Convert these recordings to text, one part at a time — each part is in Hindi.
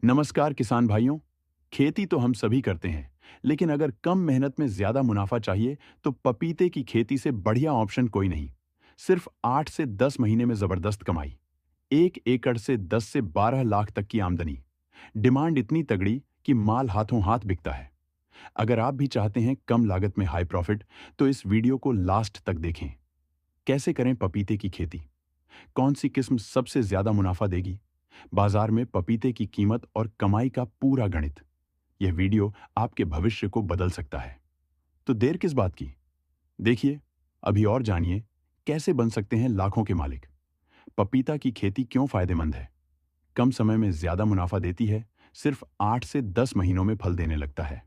नमस्कार किसान भाइयों। खेती तो हम सभी करते हैं, लेकिन अगर कम मेहनत में ज्यादा मुनाफा चाहिए तो पपीते की खेती से बढ़िया ऑप्शन कोई नहीं। सिर्फ 8 से 10 महीने में जबरदस्त कमाई, 1 एकड़ से 10 से 12 लाख तक की आमदनी। डिमांड इतनी तगड़ी कि माल हाथों हाथ बिकता है। अगर आप भी चाहते हैं कम लागत में हाई प्रॉफिट, तो इस वीडियो को लास्ट तक देखें। कैसे करें पपीते की खेती, कौन सी किस्म सबसे ज्यादा मुनाफा देगी, बाजार में पपीते की कीमत और कमाई का पूरा गणित। यह वीडियो आपके भविष्य को बदल सकता है। तो देर किस बात की, देखिए अभी और जानिए कैसे बन सकते हैं लाखों के मालिक। पपीता की खेती क्यों फायदेमंद है, कम समय में ज्यादा मुनाफा देती है, सिर्फ 8 से 10 महीनों में फल देने लगता है,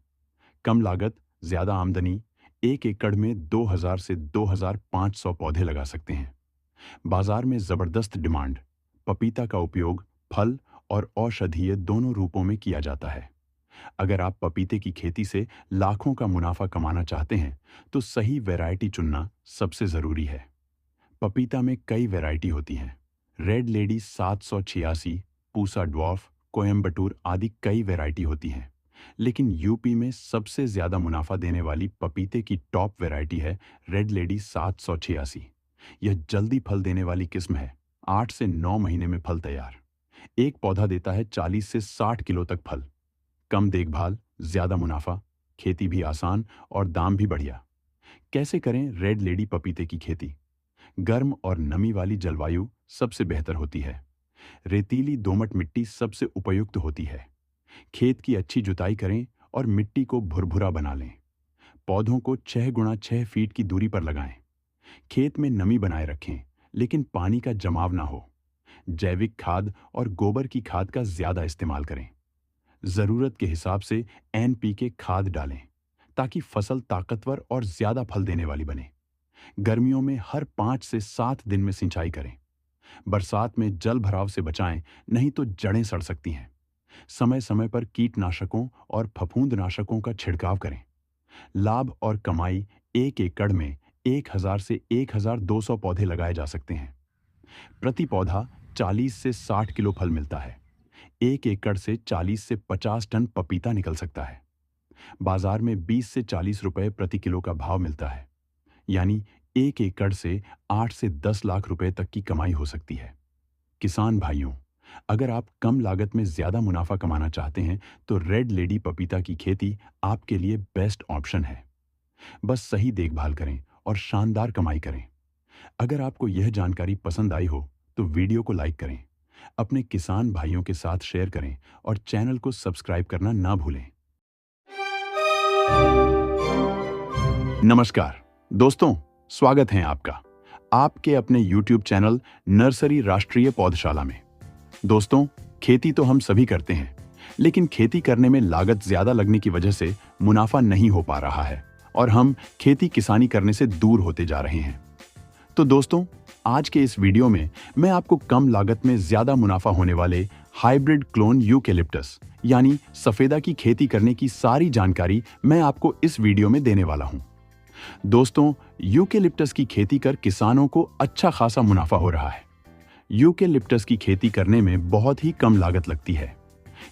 कम लागत ज्यादा आमदनी, 1 एकड़ में 2000 से 2500 पौधे लगा सकते हैं। बाजार में जबरदस्त डिमांड, पपीता का उपयोग फल और औषधीय दोनों रूपों में किया जाता है। अगर आप पपीते की खेती से लाखों का मुनाफा कमाना चाहते हैं, तो सही वैरायटी चुनना सबसे जरूरी है। पपीता में कई वैरायटी होती हैं। Red lady 786, Pusa dwarf, Coimbatore आदि कई वैरायटी होती हैं। लेकिन यूपी में सबसे ज्यादा मुनाफा देने वाली पपीते की टॉप वैरायटी है रेड लेडी 786। यह जल्दी फल देने वाली किस्म है। 8 से 9 महीने में फल तैयार। एक पौधा देता है 40 से 60 किलो तक फल। कम देखभाल, ज्यादा मुनाफा, खेती भी आसान और दाम भी बढ़िया। कैसे करें रेड लेडी पपीते की खेती? गर्म और नमी वाली जलवायु सबसे बेहतर होती है। रेतीली दोमट मिट्टी सबसे उपयुक्त होती है। खेत की अच्छी जुताई करें और मिट्टी को भुरभुरा बना लें। पौधों को 6 गुणा 6 फीट की दूरी पर लगाएं। खेत में नमी बनाए रखें, लेकिन पानी का जमाव ना हो। जैविक खाद और गोबर की खाद का ज्यादा इस्तेमाल करें। जरूरत के हिसाब से एनपीके खाद डालें, ताकि फसल ताकतवर और ज्यादा फल देने वाली बने। गर्मियों में हर 5 से 7 दिन में सिंचाई करें। बरसात में जल भराव से बचाएं, नहीं तो जड़ें सड़ सकती हैं। समय समय पर कीटनाशकों और फफूंदनाशकों का छिड़काव करें। लाभ और कमाई, 1 एकड़ में 1000 से 1200 पौधे लगाए जा सकते हैं। प्रति पौधा 40 से 60 किलो फल मिलता है। 1 एकड़ से 40 से 50 टन पपीता निकल सकता है। बाजार में 20 से 40 रुपए प्रति किलो का भाव मिलता है। यानी 1 एकड़ से 8 से 10 लाख रुपए तक की कमाई हो सकती है। किसान भाइयों, अगर आप कम लागत में ज्यादा मुनाफा कमाना चाहते हैं, तो रेड लेडी पपीता की खेती आपके लिए बेस्ट ऑप्शन है। बस सही देखभाल करें और शानदार कमाई करें। अगर आपको यह जानकारी पसंद आई हो, तो वीडियो को लाइक करें, अपने किसान भाइयों के साथ शेयर करें और चैनल को सब्सक्राइब करना ना भूलें। नमस्कार दोस्तों, स्वागत है आपका आपके अपने YouTube चैनल नर्सरी राष्ट्रीय पौधशाला में। दोस्तों, खेती तो हम सभी करते हैं, लेकिन खेती करने में लागत ज्यादा लगने की वजह से मुनाफा नहीं हो पा रहा है और हम खेती किसानी करने से दूर होते जा रहे हैं। तो दोस्तों, आज के इस वीडियो में मैं आपको कम लागत में ज्यादा मुनाफा होने वाले हाइब्रिड क्लोन यूकेलिप्टस यानी सफेदा की खेती करने की सारी जानकारी मैं आपको इस वीडियो में देने वाला हूं। दोस्तों, यूकेलिप्टस की खेती कर किसानों को अच्छा खासा मुनाफा हो रहा है। यूकेलिप्टस की खेती करने में बहुत ही कम लागत लगती है।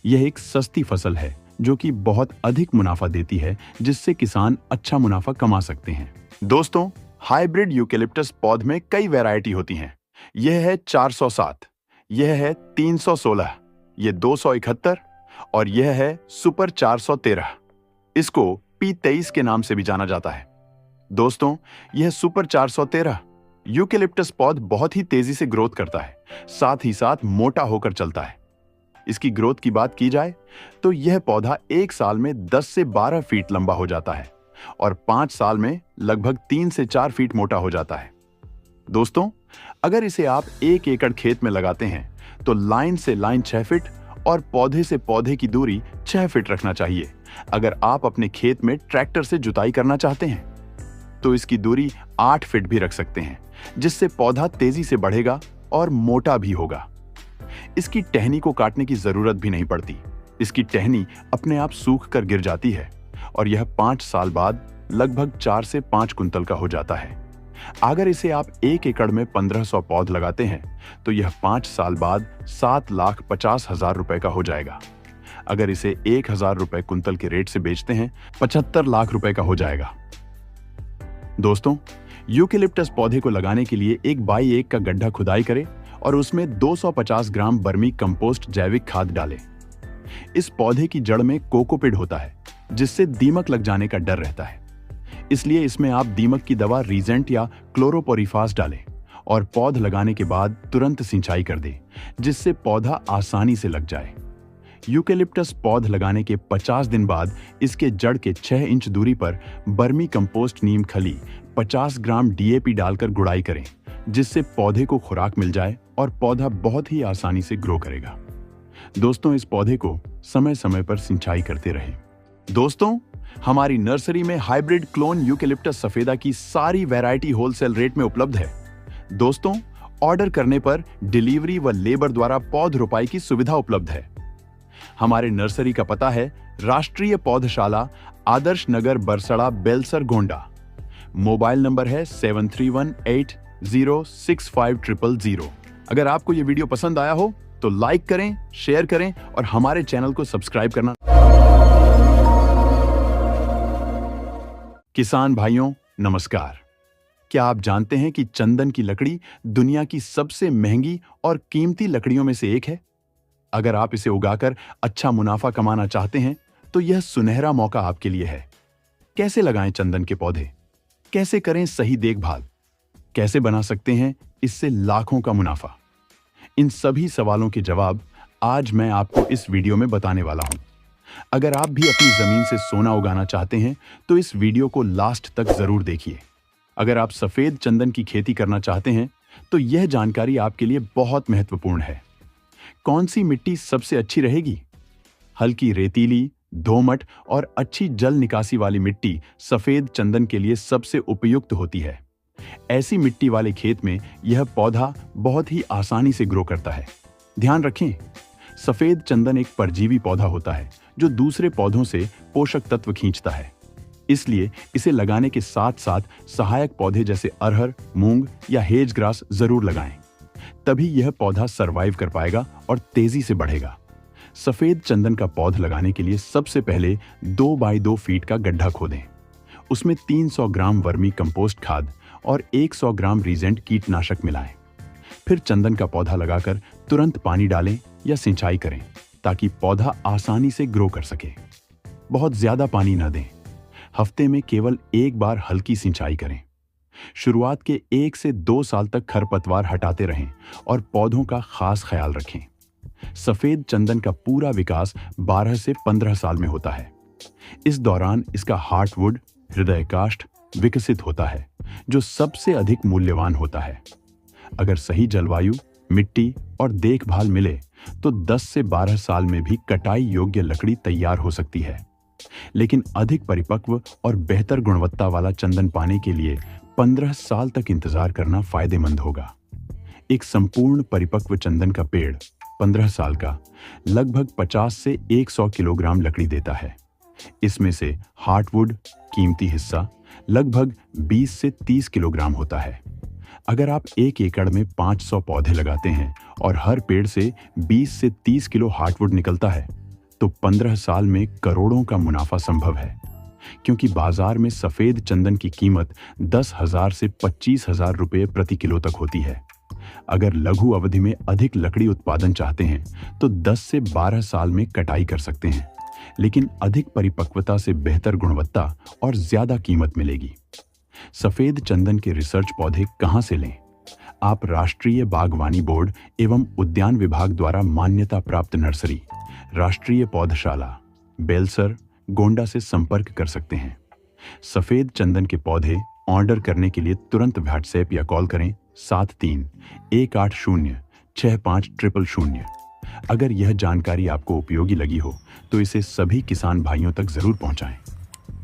यह एक सस्ती फसल है जो कि बहुत अधिक मुनाफा देती है, जिससे किसान अच्छा मुनाफा कमा सकते हैं। दोस्तों, हाइब्रिड यूकेलिप्टस पौध में कई वैरायटी होती हैं। यह है 407, यह है 316, यह 271 और यह है सुपर 413। इसको P23 के नाम से भी जाना जाता है। दोस्तों, यह सुपर 413 यूकेलिप्टस पौध बहुत ही तेजी से ग्रोथ करता है, साथ ही साथ मोटा होकर चलता है। इसकी ग्रोथ की बात की जाए तो यह पौधा 1 साल में 10 से 12 फीट लंबा हो जाता है और 5 साल में लगभग 3 से 4 फीट मोटा हो जाता है। दोस्तों, अगर इसे आप 1 एकड़ खेत में लगाते हैं, तो लाइन से लाइन 6 फीट और पौधे से पौधे की दूरी 6 फीट रखना चाहिए। अगर आप अपने खेत में ट्रैक्टर से जुताई करना चाहते हैं, तो इसकी दूरी 8 फीट भी रख सकते हैं, जिससे पौधा तेजी से बढ़ेगा और मोटा भी होगा। इसकी टहनी को काटने की जरूरत भी नहीं पड़ती। इसकी टहनी अपने आप सूख कर गिर जाती है और यह 5 साल बाद लगभग 4 से 5 कुंतल का हो जाता है। अगर इसे आप 1 एकड़ में 1500 पौध लगाते हैं, तो यह 5 साल बाद 7,50,000 रुपए का हो जाएगा। अगर इसे 1,000 रुपए कुंतल के रेट से बेचते हैं 75 लाख रुपए का हो जाएगा। दोस्तों, यूकेलिप्टस पौधे को लगाने के लिए 1x1 का गड्ढा खुदाई करें और उसमें 250 ग्राम वर्मी कंपोस्ट जैविक खाद डालें। इस पौधे की जड़ में कोकोपिड होता है, जिससे दीमक लग जाने का डर रहता है। इसलिए इसमें आप दीमक की दवा रीजेंट या क्लोरोपोरिफास डालें और पौध लगाने के बाद तुरंत सिंचाई कर दें, जिससे पौधा आसानी से लग जाए। यूकेलिप्टस पौध लगाने के 50 दिन बाद इसके जड़ के 6 इंच दूरी पर बर्मी कंपोस्ट नीम खली 50 ग्राम डीएपी डालकर गुड़ाई करें, जिससे पौधे को खुराक मिल जाए और पौधा बहुत ही आसानी से ग्रो करेगा। दोस्तों, इस पौधे को समय समय पर सिंचाई करते रहें। दोस्तों, हमारी नर्सरी में हाइब्रिड क्लोन यूकेलिप्टस सफेदा की सारी वैरायटी होलसेल रेट में उपलब्ध है। दोस्तों, ऑर्डर करने पर डिलीवरी व लेबर द्वारा पौध रोपाई की सुविधा उपलब्ध है। हमारे नर्सरी का पता है राष्ट्रीय पौधशाला, आदर्श नगर, बरसड़ा, बेलसर, गोंडा। मोबाइल नंबर है 7318065000। अगर आपको यह वीडियो पसंद आया हो तो लाइक करें, शेयर करें और हमारे चैनल को सब्सक्राइब करना। किसान भाइयों, नमस्कार। क्या आप जानते हैं कि चंदन की लकड़ी दुनिया की सबसे महंगी और कीमती लकड़ियों में से एक है? अगर आप इसे उगाकर अच्छा मुनाफा कमाना चाहते हैं तो यह सुनहरा मौका आपके लिए है। कैसे लगाएं चंदन के पौधे? कैसे करें सही देखभाल? कैसे बना सकते हैं इससे लाखों का मुनाफा? इन सभी सवालों के जवाब आज मैं आपको इस वीडियो में बताने वाला हूं। अगर आप भी अपनी जमीन से सोना उगाना चाहते हैं तो इस वीडियो को लास्ट तक जरूर देखिए। अगर आप सफेद चंदन की खेती करना चाहते हैं तो यह जानकारी आपके लिए बहुत महत्वपूर्ण है। कौन सी मिट्टी सबसे अच्छी रहेगी? हल्की रेतीली, दोमट और अच्छी जल निकासी वाली मिट्टी सफेद चंदन के लिए सबसे उपयुक्त होती है। ऐसी मिट्टी वाले खेत में यह पौधा बहुत ही आसानी से ग्रो करता है। ध्यान रखें, सफेद चंदन एक परजीवी पौधा होता है जो दूसरे पौधों से पोषक तत्व खींचता है। इसलिए इसे लगाने के साथ साथ सहायक पौधे जैसे अरहर, मूंग या हेज ग्रास जरूर लगाएं। तभी यह पौधा सरवाइव कर पाएगा और तेजी से बढ़ेगा। सफेद चंदन का पौध लगाने के लिए सबसे पहले 2x2 फीट का गड्ढा खोदें। उसमें 300 ग्राम वर्मी कंपोस्ट खाद और 100 ग्राम रीजेंट कीटनाशक मिलाएं। फिर चंदन का पौधा लगाकर तुरंत पानी डालें या सिंचाई करें ताकि पौधा आसानी से ग्रो कर सके। बहुत ज्यादा पानी न दें। हफ्ते में केवल एक बार हल्की सिंचाई करें। शुरुआत के 1 से 2 साल तक खरपतवार हटाते रहें और पौधों का खास ख्याल रखें। सफेद चंदन का पूरा विकास 12 से 15 साल में होता है। इस दौरान इसका हार्टवुड, हृदय काष्ठ विकसित होता है, जो सबसे अधिक मूल्यवान होता है। अगर सही जलवायु, मिट्टी और देखभाल मिले तो 10 से 12 साल में भी कटाई योग्य लकड़ी तैयार हो सकती है। लेकिन अधिक परिपक्व और बेहतर गुणवत्ता वाला चंदन पाने के लिए 15 साल तक इंतजार करना फायदेमंद होगा। एक संपूर्ण परिपक्व चंदन का पेड़ 15 साल का लगभग 50 से 100 किलोग्राम लकड़ी देता है। इसमें से हार्टवुड, कीमती हिस्सा, लगभग 20 से 30 किलोग्राम होता है। अगर आप 1 एकड़ में 500 पौधे लगाते हैं और हर पेड़ से 20 से 30 किलो हार्टवुड निकलता है तो 15 साल में करोड़ों का मुनाफा संभव है। क्योंकि बाजार में सफेद चंदन की कीमत 10,000 से 25,000 रुपये प्रति किलो तक होती है। अगर लघु अवधि में अधिक लकड़ी उत्पादन चाहते हैं तो 10 से 12 साल में कटाई कर सकते हैं, लेकिन अधिक परिपक्वता से बेहतर गुणवत्ता और ज्यादा कीमत मिलेगी। सफेद चंदन के रिसर्च पौधे कहां से लें? आप राष्ट्रीय बागवानी बोर्ड एवं उद्यान विभाग द्वारा मान्यता प्राप्त नर्सरी, राष्ट्रीय पौधशाला, बेलसर, गोंडा से संपर्क कर सकते हैं। सफेद चंदन के पौधे ऑर्डर करने के लिए तुरंत व्हाट्सएप या कॉल करें 7318065000। अगर यह जानकारी आपको उपयोगी लगी हो तो इसे सभी किसान भाइयों तक जरूर पहुंचाएं।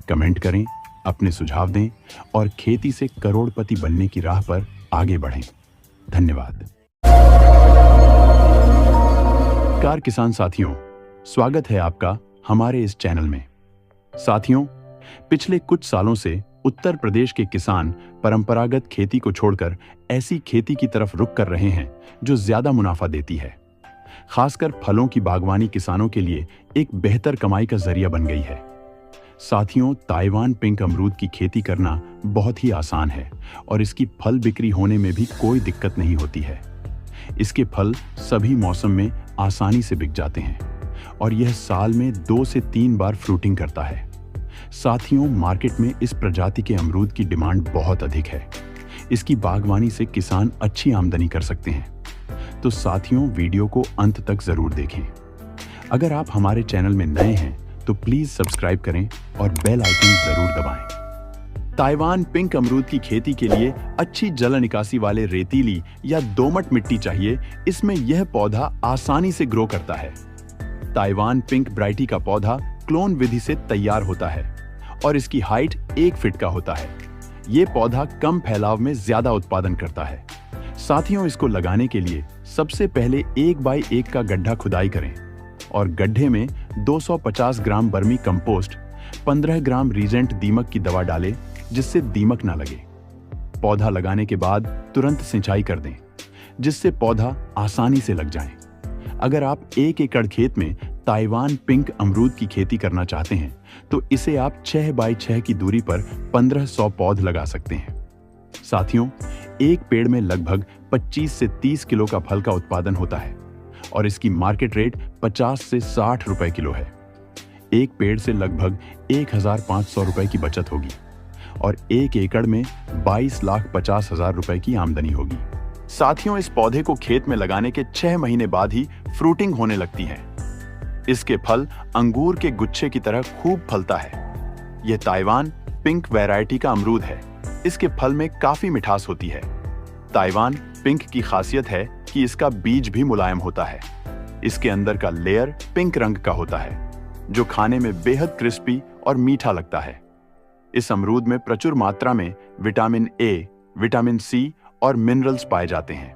कमेंट करें, अपने सुझाव दें और खेती से करोड़पति बनने की राह पर आगे बढ़ें। धन्यवाद। नमस्कार किसान साथियों, स्वागत है आपका हमारे इस चैनल में। साथियों, पिछले कुछ सालों से उत्तर प्रदेश के किसान परंपरागत खेती को छोड़कर ऐसी खेती की तरफ रुख कर रहे हैं जो ज्यादा मुनाफा देती है। खासकर फलों की बागवानी किसानों के लिए एक बेहतर कमाई का जरिया बन गई है। साथियों, ताइवान पिंक अमरूद की खेती करना बहुत ही आसान है और इसकी फल बिक्री होने में भी कोई दिक्कत नहीं होती है। इसके फल सभी मौसम में आसानी से बिक जाते हैं और यह साल में 2 से 3 बार फ्रूटिंग करता है। साथियों, मार्केट में इस प्रजाति के अमरूद की डिमांड बहुत अधिक है। इसकी बागवानी से किसान अच्छी आमदनी कर सकते हैं। तो साथियों, वीडियो को अंत तक जरूर देखें। अगर आप हमारे चैनल में नए हैं तो प्लीज सब्सक्राइब करें और बेल आइकन जरूर दबाएं। ताइवान पिंक अमरूद की खेती के लिए अच्छी जल निकासी वाले रेतीली या दोमट मिट्टी चाहिए। इसमें यह पौधा आसानी से ग्रो करता है। ताइवान पिंक वैरायटी का पौधा क्लोन विधि से तैयार होता है और इसकी हाइट 1 फीट का होता है। ये पौधा कम फैलाव में ज्यादा उत्पादन करता है। साथियों, इसको लगाने के लिए सबसे पहले 1 बाई 1 का गड्ढा खुदाई करें और गड्ढे में 250 ग्राम बर्मी कंपोस्ट, 15 ग्राम रीजेंट दीमक की दवा डालें जिससे दीमक ना लगे। पौधा लगाने के बाद तुरंत सिंचाई कर दें जिससे पौधा आसानी से लग जाए। अगर आप 1 एकड़ खेत में ताइवान पिंक अमरूद की खेती करना चाहते हैं तो इसे आप 6 बाई 6 की दूरी पर 1500 पौध लगा सकते हैं। साथियों, एक पेड़ में लगभग 25 से 30 किलो का फल का उत्पादन होता है और इसकी मार्केट रेट 50 से 60 रुपए किलो है। एक पेड़ से लगभग 1500 रुपए की बचत होगी और 1 एकड़ में 22,50,000 रुपए की आमदनी होगी। साथियों, इस पौधे को खेत में लगाने के 6 महीने बाद ही फ्रूटिंग होने लगती है। इसके फल अंगूर के गुच्छे की तरह खूब फलता है। यह ताइवान पिंक वैरायटी का अमरूद है। इसके फल में काफी मिठास होती है। ताइवान पिंक की खासियत है कि इसका बीज भी मुलायम होता है। इसके अंदर का लेयर पिंक रंग का होता है जो खाने में बेहद क्रिस्पी और मीठा लगता है। इस अमरूद में प्रचुर मात्रा में विटामिन ए, विटामिन सी और मिनरल्स पाए जाते हैं।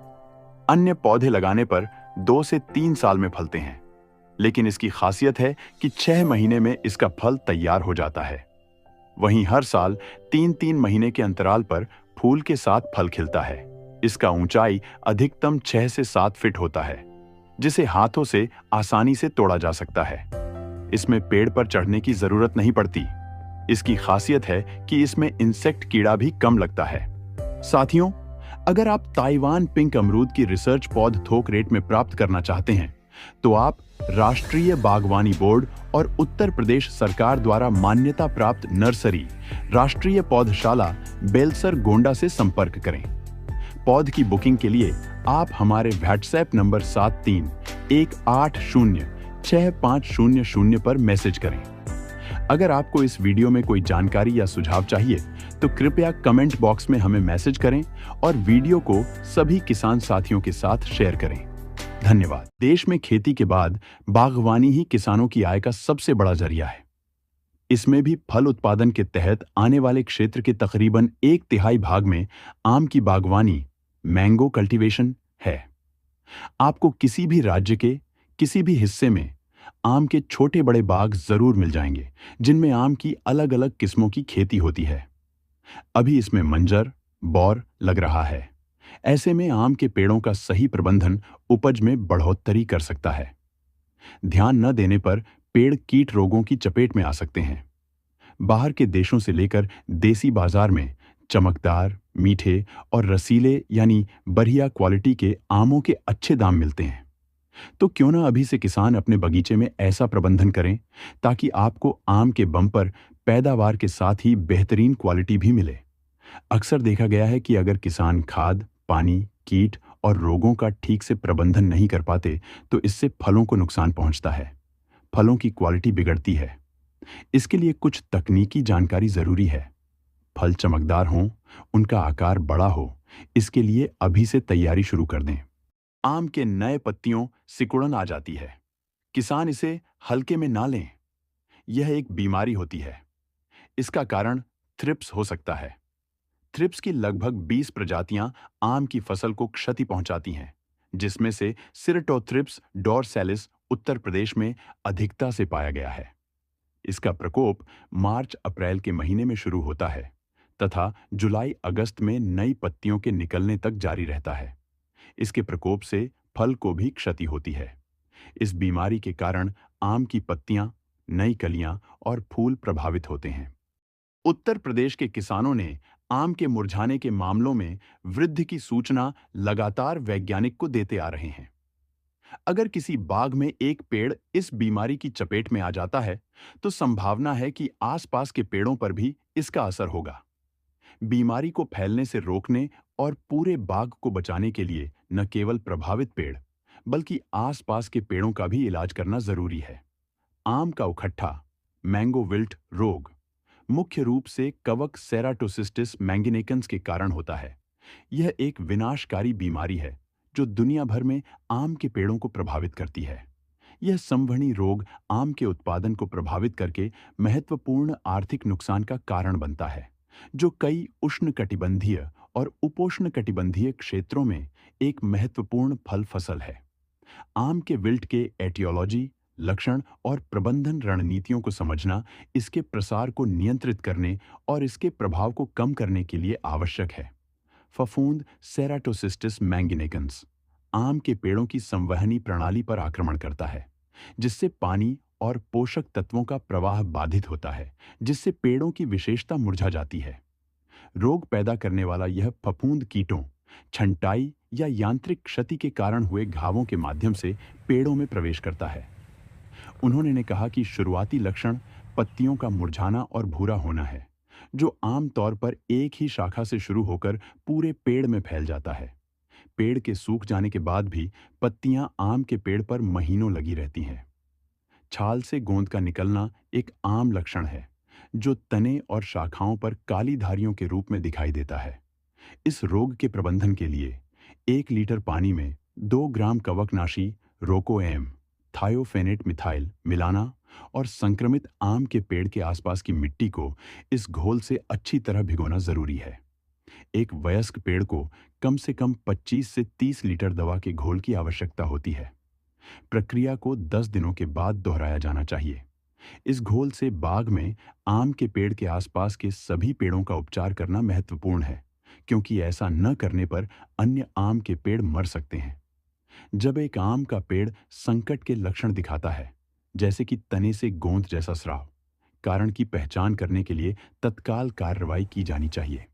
अन्य पौधे लगाने पर 2 से 3 साल में फलते हैं, लेकिन इसकी खासियत है कि 6 महीने में इसका फल तैयार हो जाता है। वहीं हर साल 3-3 महीने के अंतराल पर फूल के साथ फल खिलता है। इसका ऊंचाई अधिकतम 6 से 7 फीट होता है, जिसे हाथों से आसानी से तोड़ा जा सकता है। इसमें पेड़ पर चढ़ने की जरूरत नहीं पड़ती। इसकी खासियत है कि इसमें इंसेक्ट कीड़ा भी कम लगता है। साथियों, अगर आप ताइवान पिंक अमरूद की रिसर्च पौध थोक रेट में प्राप्त करना चाहते हैं तो आप राष्ट्रीय बागवानी बोर्ड और उत्तर प्रदेश सरकार द्वारा मान्यता प्राप्त नर्सरी राष्ट्रीय पौधशाला बेलसर गोंडा से संपर्क करें। पौध की बुकिंग के लिए आप हमारे व्हाट्सएप नंबर 7318065000 पर मैसेज करें। अगर आपको इस वीडियो में कोई जानकारी या सुझाव चाहिए तो कृपया कमेंट बॉक्स में हमें मैसेज करें और वीडियो को सभी किसान साथियों के साथ शेयर करें। धन्यवाद। देश में खेती के बाद बागवानी ही किसानों की आय का सबसे बड़ा जरिया है। इसमें भी फल उत्पादन के तहत आने वाले क्षेत्र के तकरीबन 1/3 भाग में आम की बागवानी, मैंगो कल्टीवेशन है। आपको किसी भी राज्य के किसी भी हिस्से में आम के छोटे बड़े बाग जरूर मिल जाएंगे जिनमें आम की अलग अलग किस्मों की खेती होती है। अभी इसमें मंजर, बौर लग रहा है। ऐसे में आम के पेड़ों का सही प्रबंधन उपज में बढ़ोतरी कर सकता है। ध्यान न देने पर पेड़ कीट रोगों की चपेट में आ सकते हैं। बाहर के देशों से लेकर देसी बाजार में चमकदार, मीठे और रसीले यानी बढ़िया क्वालिटी के आमों के अच्छे दाम मिलते हैं। तो क्यों ना अभी से किसान अपने बगीचे में ऐसा प्रबंधन करें ताकि आपको आम के बम्पर पैदावार के साथ ही बेहतरीन क्वालिटी भी मिले। अक्सर देखा गया है कि अगर किसान खाद, पानी, कीट और रोगों का ठीक से प्रबंधन नहीं कर पाते तो इससे फलों को नुकसान पहुंचता है। फलों की क्वालिटी बिगड़ती है। इसके लिए कुछ तकनीकी जानकारी जरूरी है। फल चमकदार हों, उनका आकार बड़ा हो, इसके लिए अभी से तैयारी शुरू कर दें। आम के नए पत्तियों सिकुड़न आ जाती है। किसान इसे हल्के में ना लें। यह एक बीमारी होती है। इसका कारण थ्रिप्स हो सकता है। थ्रिप्स की लगभग 20 प्रजातियां आम की फसल को क्षति पहुंचाती हैं, जिसमें से सिरटोथ्रिप्स डोरसैलिस उत्तर प्रदेश में अधिकता से पाया गया है। इसका प्रकोप मार्च-अप्रैल के महीने में शुरू होता है तथा जुलाई-अगस्त में नई पत्तियों के निकलने तक जारी रहता है। इसके प्रकोप से फल को भी क्षति होती है। इस बीमारी के कारण आम की पत्तियां, नई कलियां और फूल प्रभावित होते हैं। उत्तर प्रदेश के किसानों ने आम के मुरझाने के मामलों में वृद्धि की सूचना लगातार वैज्ञानिक को देते आ रहे हैं। अगर किसी बाग में एक पेड़ इस बीमारी की चपेट में आ जाता है, तो संभावना है कि आसपास के पेड़ों पर भी इसका असर होगा। बीमारी को फैलने से रोकने और पूरे बाग को बचाने के लिए न केवल प्रभावित पेड़, बल्कि आसपास के पेड़ों का भी इलाज करना जरूरी है। आम का उखट्ठा, मैंगो विल्ट रोग, मुख्य रूप से कवक सेराटोसिस्टिस मैंगिनेकन्स के कारण होता है। यह एक विनाशकारी बीमारी है जो दुनिया भर में आम के पेड़ों को प्रभावित करती है। यह संवहनी रोग आम के उत्पादन को प्रभावित करके महत्वपूर्ण आर्थिक नुकसान का कारण बनता है, जो कई उष्णकटिबंधीय और उपोष्णकटिबंधीय क्षेत्रों में एक महत्वपूर्ण फल फसल है। आम के विल्ट के एटियोलॉजी, लक्षण और प्रबंधन रणनीतियों को समझना इसके प्रसार को नियंत्रित करने और इसके प्रभाव को कम करने के लिए आवश्यक है। फफूंद सेराटोसिस्टिस मैंगिनेकन्स आम के पेड़ों की संवहनी प्रणाली पर आक्रमण करता है, जिससे पानी और पोषक तत्वों का प्रवाह बाधित होता है, जिससे पेड़ों की विशेषता मुरझा जाती है। रोग पैदा करने वाला यह फफूंद कीटों, छंटाई या यांत्रिक क्षति के कारण हुए घावों के माध्यम से पेड़ों में प्रवेश करता है। उन्होंने ने कहा कि शुरुआती लक्षण पत्तियों का मुरझाना और भूरा होना है, जो आमतौर पर एक ही शाखा से शुरू होकर पूरे पेड़ में फैल जाता है। पेड़ के सूख जाने के बाद भी पत्तियां आम के पेड़ पर महीनों लगी रहती हैं। छाल से गोंद का निकलना एक आम लक्षण है, जो तने और शाखाओं पर काली धारियों के रूप में दिखाई देता है। इस रोग के प्रबंधन के लिए 1 लीटर पानी में 2 ग्राम कवकनाशी रोकोएम, थायोफेनेट मिथाइल मिलाना और संक्रमित आम के पेड़ के आसपास की मिट्टी को इस घोल से अच्छी तरह भिगोना जरूरी है। एक वयस्क पेड़ को कम से कम 25 से 30 लीटर दवा के घोल की आवश्यकता होती है। प्रक्रिया को 10 दिनों के बाद दोहराया जाना चाहिए। इस घोल से बाग में आम के पेड़ के आसपास के सभी पेड़ों का उपचार करना महत्वपूर्ण है, क्योंकि ऐसा न करने पर अन्य आम के पेड़ मर सकते हैं। जब एक आम का पेड़ संकट के लक्षण दिखाता है, जैसे कि तने से गोंद जैसा स्राव, कारण की पहचान करने के लिए तत्काल कार्रवाई की जानी चाहिए।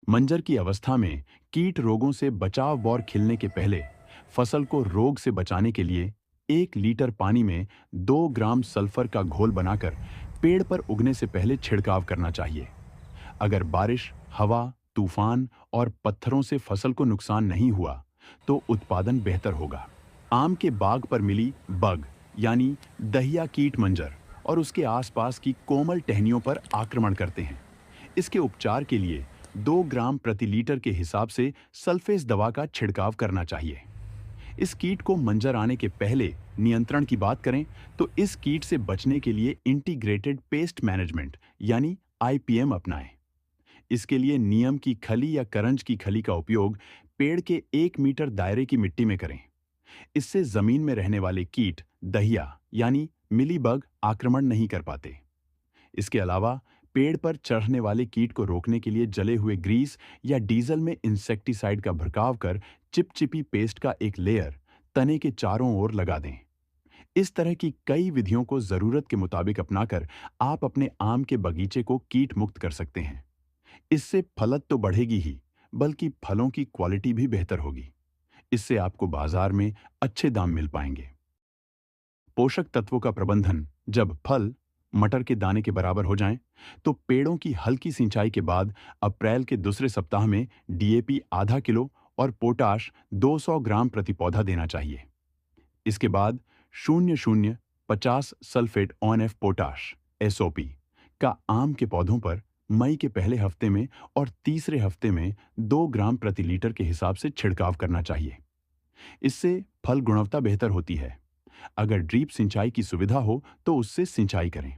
मंजर की अवस्था में कीट रोगों से बचाव बौर खिलने के पहले फसल को रोग से बचाने के लिए 1 लीटर पानी में 2 ग्राम सल्फर का घोल बनाकर पेड़ पर उगने से पहले छिड़काव करना चाहिए। अगर बारिश, हवा, तूफान और पत्थरों से फसल को नुकसान नहीं हुआ, तो उत्पादन बेहतर होगा। आम के बाग पर मिली बग यानी दहिया कीट मंजर और उसके आसपास की कोमल टहनियों पर आक्रमण करते हैं। इसके उपचार के लिए 2 ग्राम प्रति लीटर के हिसाब से सल्फेस दवा का छिड़काव करना चाहिए। इस कीट को मंजर आने के पहले नियंत्रण की बात करें तो इस कीट से बचने के लिए इंटीग्रेटेड पेस्ट मैनेजमेंट यानी आईपीएम अपनाएं। इसके लिए नीम की खली या करंज की खली का उपयोग पेड़ के 1 मीटर दायरे की मिट्टी में करें। इससे जमीन में रहने वाले कीट दहिया यानी मिलीबग आक्रमण नहीं कर पाते। इसके अलावा पेड़ पर चढ़ने वाले कीट को रोकने के लिए जले हुए ग्रीस या डीजल में इंसेक्टिसाइड का भड़काव कर चिपचिपी पेस्ट का एक लेयर तने के चारों ओर लगा दें। इस तरह की कई विधियों को जरूरत के मुताबिक अपनाकर आप अपने आम के बगीचे को कीट मुक्त कर सकते हैं। इससे फलत तो बढ़ेगी ही, बल्कि फलों की क्वालिटी भी बेहतर होगी। इससे आपको बाजार में अच्छे दाम मिल पाएंगे। पोषक तत्वों का प्रबंधन: जब फल मटर के दाने के बराबर हो जाएं, तो पेड़ों की हल्की सिंचाई के बाद अप्रैल के दूसरे सप्ताह में डीएपी आधा किलो और पोटाश 200 ग्राम प्रति पौधा देना चाहिए। इसके बाद 0,050 सल्फेट ऑन-एफ पोटाश एसओपी का आम के पौधों पर मई के पहले हफ्ते में और तीसरे हफ्ते में 2 ग्राम प्रति लीटर के हिसाब से छिड़काव करना चाहिए। इससे फल गुणवत्ता बेहतर होती है। अगर ड्रीप सिंचाई की सुविधा हो तो उससे सिंचाई करें।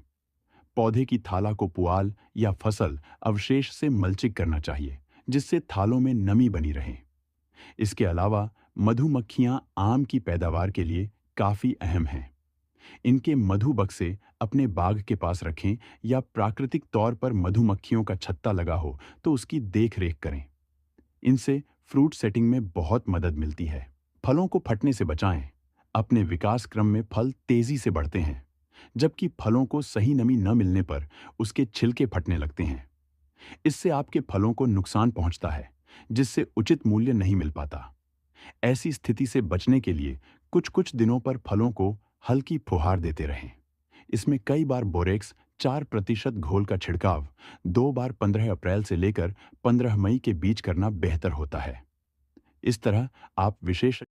पौधे की थाला को पुआल या फसल अवशेष से मल्चिंग करना चाहिए, जिससे थालों में नमी बनी रहे। इसके अलावा मधुमक्खियां आम की पैदावार के लिए काफी अहम हैं। इनके मधु बक्से अपने बाग के पास रखें या प्राकृतिक तौर पर मधुमक्खियों का छत्ता लगा हो तो उसकी देख रेख करें। इनसे फ्रूट सेटिंग में बहुत मदद मिलती है। फलों को फटने से बचाएं। अपने विकास क्रम में फल तेजी से बढ़ते हैं, जबकि फलों को सही नमी न मिलने पर उसके छिलके फटने लगते हैं। इससे आपके फलों को नुकसान पहुंचता है, जिससे उचित मूल्य नहीं मिल पाता। ऐसी स्थिति से बचने के लिए कुछ कुछ दिनों पर फलों को हल्की फुहार देते रहें। इसमें कई बार बोरेक्स 4% घोल का छिड़काव 2 बार 15 अप्रैल से लेकर 15 मई के बीच करना बेहतर होता है। इस तरह आप विशेष